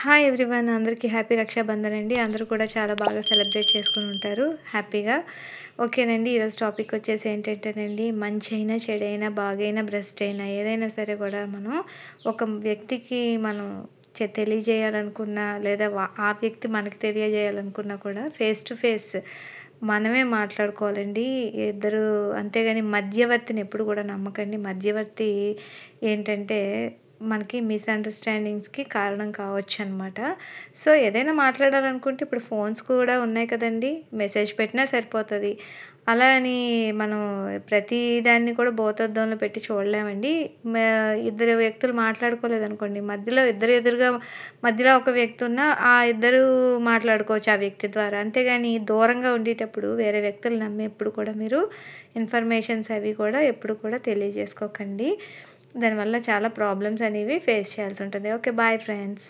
Hi everyone అందరికీ happy Rakshabandhan అండి. అందరూ కూడా చాలా బాగా సెలబ్రేట్ చేసుకొని ఉంటారు హ్యాపీగా. ఓకేనండి. ఈరోజు టాపిక్ వచ్చేసి ఏంటంటేనండి, మంచైనా, చెడైనా, బాగైనా, భ్రష్ట్ అయినా ఏదైనా సరే కూడా మనం ఒక వ్యక్తికి మనం తెలియజేయాలనుకున్నా లేదా ఆ వ్యక్తి మనకి తెలియజేయాలనుకున్నా కూడా ఫేస్ టు ఫేస్ మనమే మాట్లాడుకోవాలండి. ఇద్దరు అంతేగాని మధ్యవర్తిని ఎప్పుడు కూడా నమ్మకండి. మధ్యవర్తి ఏంటంటే మనకి మిస్‌అండర్‌స్టాండింగ్స్‌కి కారణం కావచ్చనమాట. సో, ఏదైనా మాట్లాడాలనుకుంటే ఇప్పుడు ఫోన్స్ కూడా ఉన్నాయి కదండీ! మెసేజ్ పెట్టినా సరిపోతది. అలా అని మనం ప్రతి దాన్ని కూడా భూతద్దంలో పెట్టి చూడలేమండి. మ ఇద్దరు వ్యక్తులు మాట్లాడుకోలేదనుకోండి, మధ్యలో ఇద్దరు ఎదురుగా మధ్యలో ఒక వ్యక్తి ఉన్నా, ఆ ఇద్దరు మాట్లాడుకోవచ్చు ఆ వ్యక్తి ద్వారా. అంతేగాని దూరంగా ఉండేటప్పుడు వేరే వ్యక్తులు నమ్మి ఎప్పుడు కూడా మీరు ఇన్ఫర్మేషన్స్ అవి కూడా ఎప్పుడు కూడా తెలియజేసుకోకండి. దానివల్ల చాలా ప్రాబ్లమ్స్ అనేవి ఫేస్ చేయాల్సి ఉంటుంది. ఓకే. Bye friends.